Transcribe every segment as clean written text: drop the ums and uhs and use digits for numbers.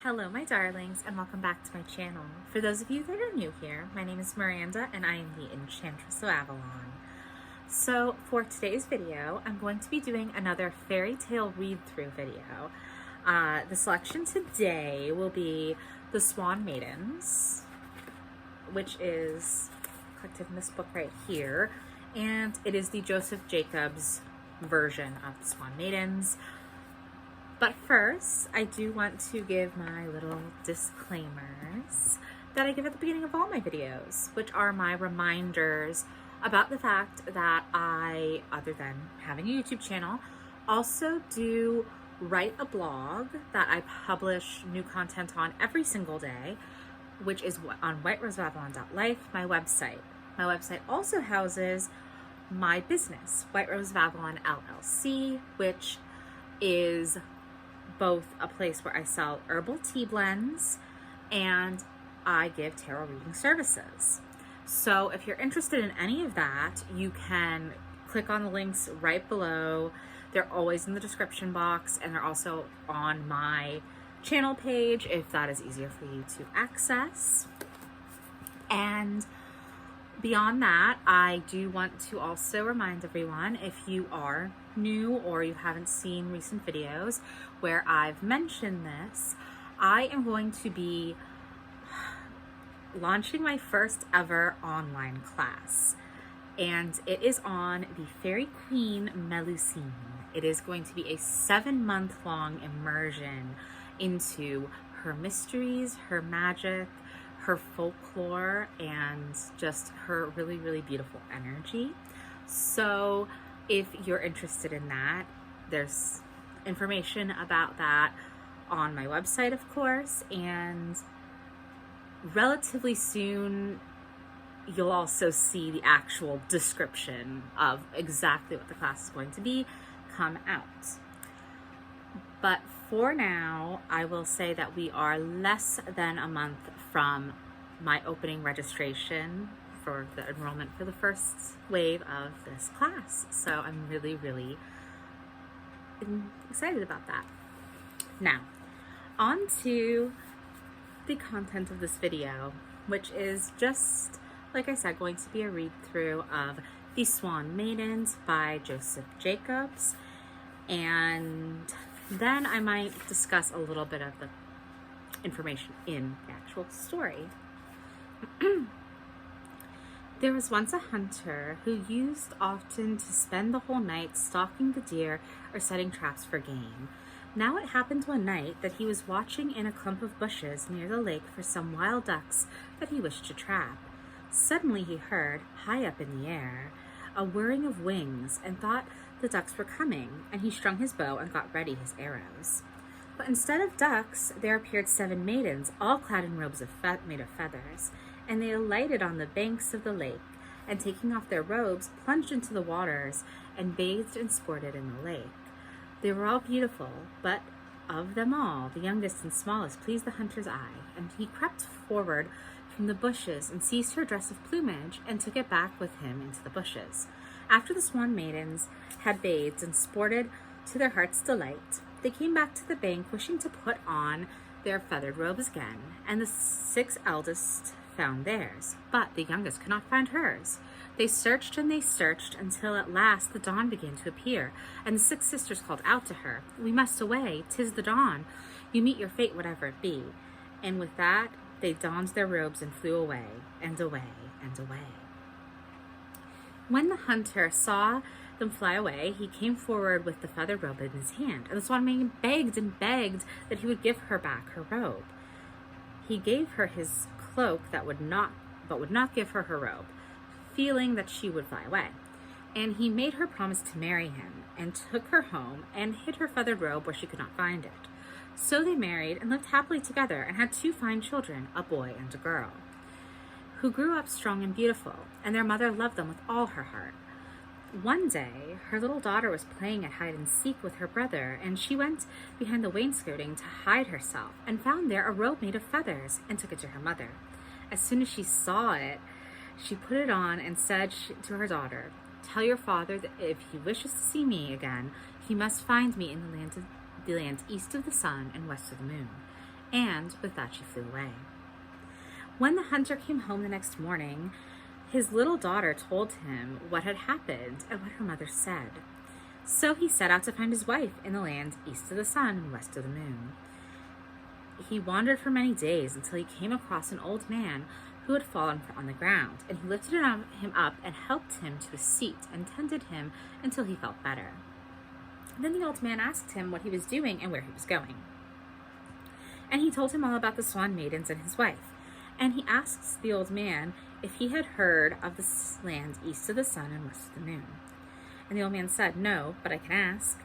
Hello my darlings and welcome back to my channel. For those of you that are new here, my name is Miranda and I am the Enchantress of Avalon. So for today's video, I'm going to be doing another fairy tale read-through video. The selection today will be the Swan Maidens, which is collected in this book right here, and it is the Joseph Jacobs version of the Swan Maidens. But first, I do want to give my little disclaimers that I give at the beginning of all my videos, which are my reminders about the fact that I, other than having a YouTube channel, also do write a blog that I publish new content on every single day, which is on whiteroseofavalon.life, my website. My website also houses my business, White Rose of Avalon LLC, which is both a place where I sell herbal tea blends and I give tarot reading services. So if you're interested in any of that, you can click on the links right below. They're always in the description box, and they're also on my channel page if that is easier for you to access. And beyond that, I do want to also remind everyone, if you are new or you haven't seen recent videos where I've mentioned this, I am going to be launching my first ever online class, and it is on the Fairy Queen Melusine. It is going to be a 7-month-long immersion into her mysteries, her magic, her folklore, and just her really, really beautiful energy. So if you're interested in that, there's information about that on my website, of course, and relatively soon you'll also see the actual description of exactly what the class is going to be come out. But for now, I will say that we are less than a month from my opening registration for the enrollment for the first wave of this class. So I'm really, really excited about that. Now, on to the content of this video, which is just, like I said, going to be a read-through of The Swan Maidens by Joseph Jacobs, and then I might discuss a little bit of the information in the actual story. There was once a hunter who used often to spend the whole night stalking the deer or setting traps for game. Now it happened one night that he was watching in a clump of bushes near the lake for some wild ducks that he wished to trap. Suddenly he heard, high up in the air, a whirring of wings, and thought the ducks were coming, and he strung his bow and got ready his arrows. But instead of ducks, there appeared 7 maidens, all clad in robes made of feathers, and they alighted on the banks of the lake, and taking off their robes, plunged into the waters, and bathed and sported in the lake. They were all beautiful, but of them all, the youngest and smallest pleased the hunter's eye, and he crept forward from the bushes and seized her dress of plumage and took it back with him into the bushes. After the Swan Maidens had bathed and sported to their heart's delight, they came back to the bank wishing to put on their feathered robes again, and the 6 eldest found theirs, but the youngest could not find hers. They searched and they searched until at last the dawn began to appear, and the 6 sisters called out to her, "We must away, 'tis the dawn. You meet your fate, whatever it be." And with that, they donned their robes and flew away, and away, and away. When the hunter saw them fly away, he came forward with the feathered robe in his hand, and the Swan Maiden begged and begged that he would give her back her robe. He gave her his cloak but would not give her her robe, feeling that she would fly away. And he made her promise to marry him, and took her home and hid her feathered robe where she could not find it. So they married and lived happily together and had 2 fine children, a boy and a girl, who grew up strong and beautiful, and their mother loved them with all her heart. One day, her little daughter was playing at hide and seek with her brother, and she went behind the wainscoting to hide herself, and found there a robe made of feathers, and took it to her mother. As soon as she saw it, she put it on and said to her daughter, "Tell your father that if he wishes to see me again, he must find me in the land east of the sun and west of the moon." And with that she flew away. When the hunter came home the next morning, his little daughter told him what had happened and what her mother said. So he set out to find his wife in the land east of the sun and west of the moon. He wandered for many days until he came across an old man who had fallen on the ground, and he lifted him up and helped him to a seat and tended him until he felt better. Then the old man asked him what he was doing and where he was going. And he told him all about the Swan Maidens and his wife. And he asks the old man if he had heard of the land east of the sun and west of the moon. And the old man said, "No, but I can ask."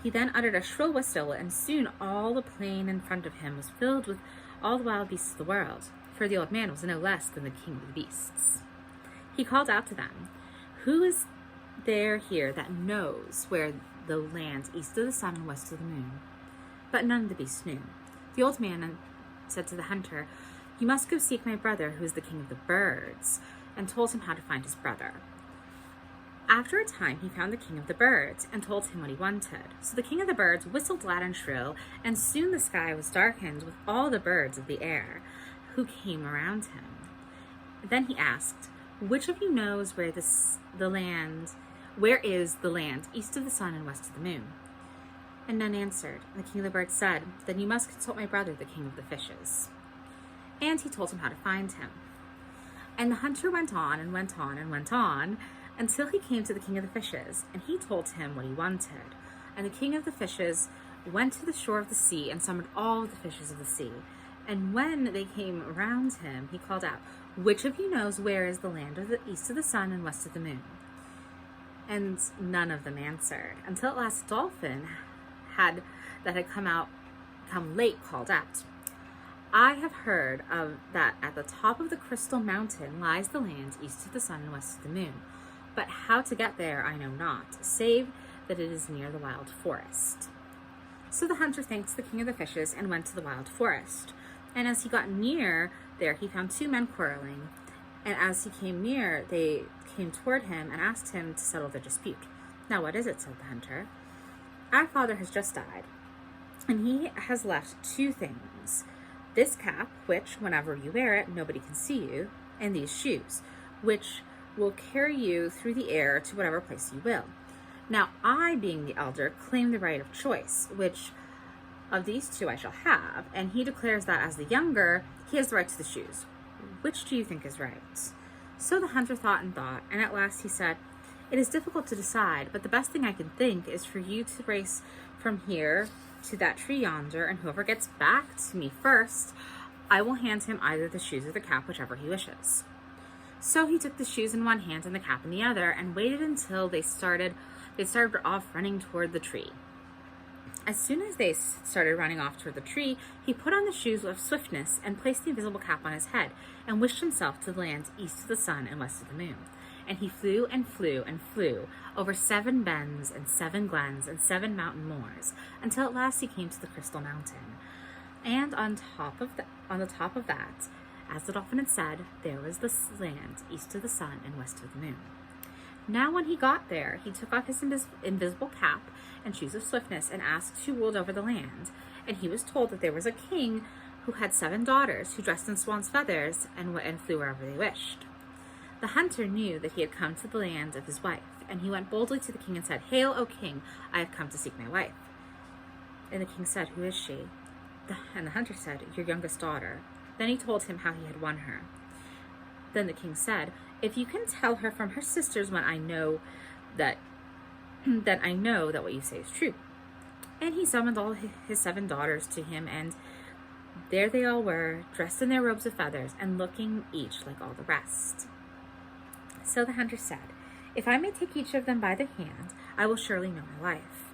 He then uttered a shrill whistle, and soon all the plain in front of him was filled with all the wild beasts of the world, for the old man was no less than the king of the beasts. He called out to them, "Who is there here that knows where the land east of the sun and west of the moon?" But none of the beasts knew. The old man said to the hunter, "You must go seek my brother, who is the king of the birds," and told him how to find his brother. After a time, he found the king of the birds and told him what he wanted. So the king of the birds whistled loud and shrill, and soon the sky was darkened with all the birds of the air who came around him. Then he asked, "Which of you knows where is the land east of the sun and west of the moon?" And none answered. And the king of the birds said, "Then you must consult my brother, the king of the fishes." And he told him how to find him. And the hunter went on and went on and went on until he came to the king of the fishes, and he told him what he wanted. And the king of the fishes went to the shore of the sea and summoned all the fishes of the sea. And when they came around him, he called out, "Which of you knows where is the land of the east of the sun and west of the moon?" And none of them answered, until at last a dolphin that had come late called out, "I have heard of that at the top of the crystal mountain lies the land east of the sun and west of the moon. But how to get there I know not, save that it is near the wild forest." So the hunter thanked the king of the fishes and went to the wild forest. And as he got near there, he found two men quarreling. And as he came near, they came toward him and asked him to settle their dispute. "Now what is it?" said the hunter. "Our father has just died, and he has left two things. This cap, which, whenever you wear it, nobody can see you, and these shoes, which will carry you through the air to whatever place you will. Now I, being the elder, claim the right of choice, which of these two I shall have, and he declares that as the younger, he has the right to the shoes. Which do you think is right?" So the hunter thought and thought, and at last he said, "It is difficult to decide, but the best thing I can think is for you to race from here to that tree yonder, and whoever gets back to me first, I will hand him either the shoes or the cap, whichever he wishes." So he took the shoes in one hand and the cap in the other, and waited until they started off running toward the tree. As soon as they started running off toward the tree, he put on the shoes with swiftness and placed the invisible cap on his head, and wished himself to the land east of the sun and west of the moon. And he flew and flew and flew over 7 bens and 7 glens and 7 mountain moors, until at last he came to the crystal mountain. And on the top of that, as the dolphin had said, there was the land east of the sun and west of the moon. Now when he got there, he took off his invisible cap and shoes of swiftness and asked who ruled over the land. And he was told that there was a king who had 7 daughters who dressed in swan's feathers and flew wherever they wished. The hunter knew that he had come to the land of his wife, and he went boldly to the king and said, "Hail, O king, I have come to seek my wife." And the king said, "Who is she?" And the hunter said, "Your youngest daughter." Then he told him how he had won her. Then the king said, "If you can tell her from her sisters when I know that, then I know that what you say is true." And he summoned all his 7 daughters to him, and there they all were, dressed in their robes of feathers, and looking each like all the rest. So the hunter said, "If I may take each of them by the hand, I will surely know my wife."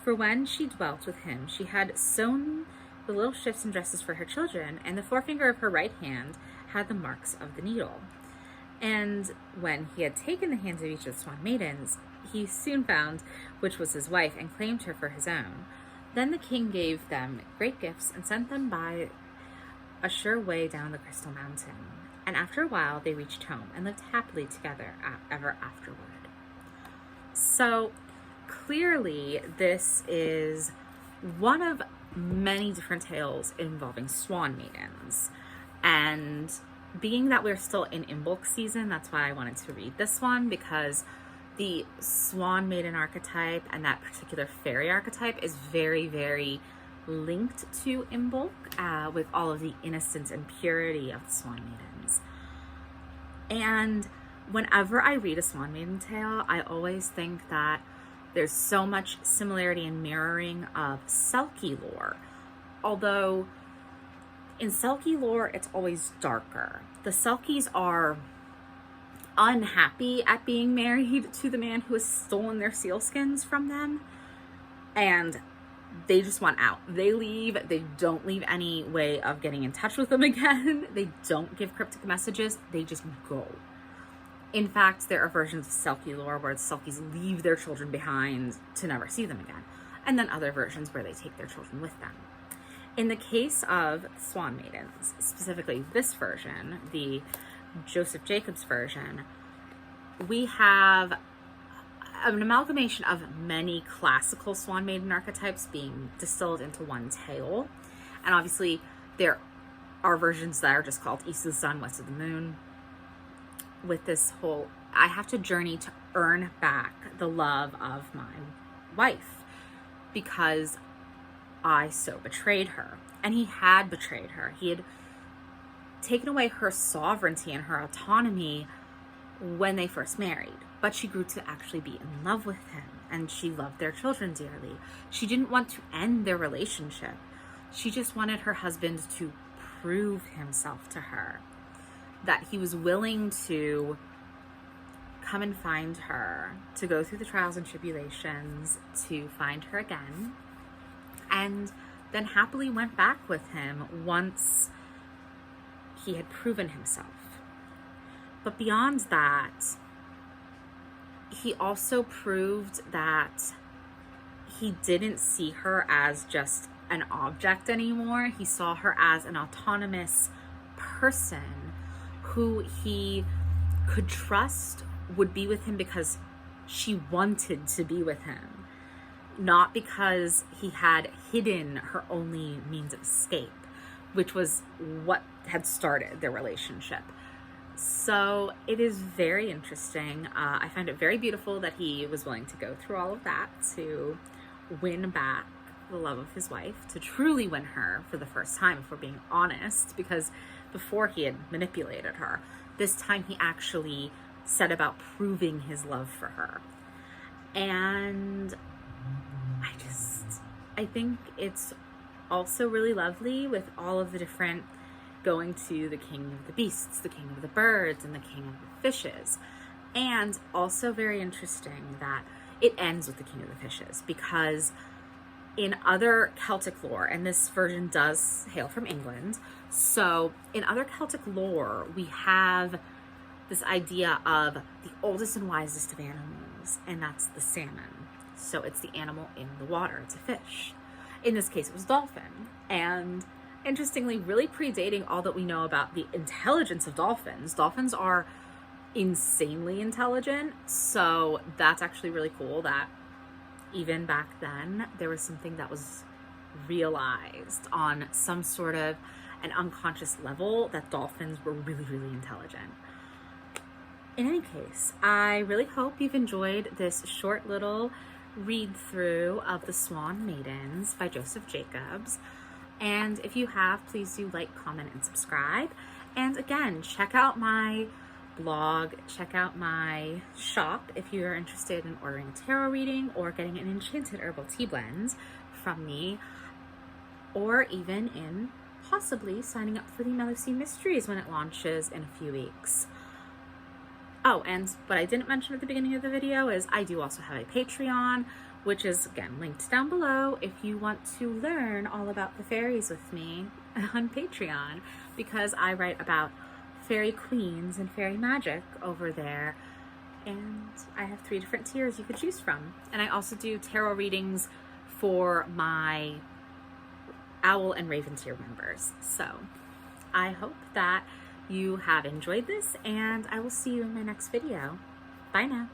For when she dwelt with him, she had sewn the little shifts and dresses for her children, and the forefinger of her right hand had the marks of the needle. And when he had taken the hands of each of the Swan Maidens, he soon found which was his wife and claimed her for his own. Then the king gave them great gifts and sent them by a sure way down the crystal mountain. And after a while, they reached home and lived happily together ever afterward. So clearly, this is one of many different tales involving Swan Maidens. And being that we're still in book season, that's why I wanted to read this one, because the Swan Maiden archetype and that particular fairy archetype is very, very linked to Imbolc, with all of the innocence and purity of the Swan Maidens. And whenever I read a Swan Maiden tale, I always think that there's so much similarity and mirroring of Selkie lore. Although in Selkie lore, it's always darker. The Selkies are unhappy at being married to the man who has stolen their sealskins from them, and they just want out. They leave. They don't leave any way of getting in touch with them again. They don't give cryptic messages. They just go. In fact, there are versions of Selkie lore where the Selkies leave their children behind to never see them again, and then other versions where they take their children with them. In the case of Swan Maidens, specifically this version, the Joseph Jacobs version, we have an amalgamation of many classical Swan Maiden archetypes being distilled into one tale. And obviously there are versions that are just called East of the Sun, West of the Moon. With this whole, I have to journey to earn back the love of my wife because I so betrayed her. And he had betrayed her. He had taken away her sovereignty and her autonomy when they first married. But she grew to actually be in love with him, and she loved their children dearly. She didn't want to end their relationship. She just wanted her husband to prove himself to her, that he was willing to come and find her, to go through the trials and tribulations, to find her again, and then happily went back with him once he had proven himself. But beyond that, he also proved that he didn't see her as just an object anymore. He saw her as an autonomous person who he could trust would be with him because she wanted to be with him, not because he had hidden her only means of escape, which was what had started their relationship. So it is very interesting. I find it very beautiful that he was willing to go through all of that to win back the love of his wife, to truly win her for the first time, if we're being honest, because before he had manipulated her. This time he actually set about proving his love for her. And I think it's also really lovely with all of the different going to the king of the beasts, the king of the birds, and the king of the fishes. And also very interesting that it ends with the king of the fishes, because in other Celtic lore, and this version does hail from England, so in other Celtic lore, we have this idea of the oldest and wisest of animals, and that's the salmon. So it's the animal in the water, it's a fish. In this case, it was dolphin. And interestingly, really predating all that we know about the intelligence of dolphins. Dolphins are insanely intelligent, so that's actually really cool that even back then, there was something that was realized on some sort of an unconscious level that dolphins were really, really intelligent. In any case, I really hope you've enjoyed this short little read through of The Swan Maidens by Joseph Jacobs. And if you have, please do like, comment, and subscribe. And again, check out my blog, check out my shop if you're interested in ordering a tarot reading or getting an enchanted herbal tea blend from me, or even in possibly signing up for the Melusine Mysteries when it launches in a few weeks. Oh, and what I didn't mention at the beginning of the video is I do also have a Patreon, which is, again, linked down below if you want to learn all about the fairies with me on Patreon, because I write about fairy queens and fairy magic over there, and I have 3 different tiers you could choose from. And I also do tarot readings for my Owl and Raven tier members. So I hope that you have enjoyed this, and I will see you in my next video. Bye now.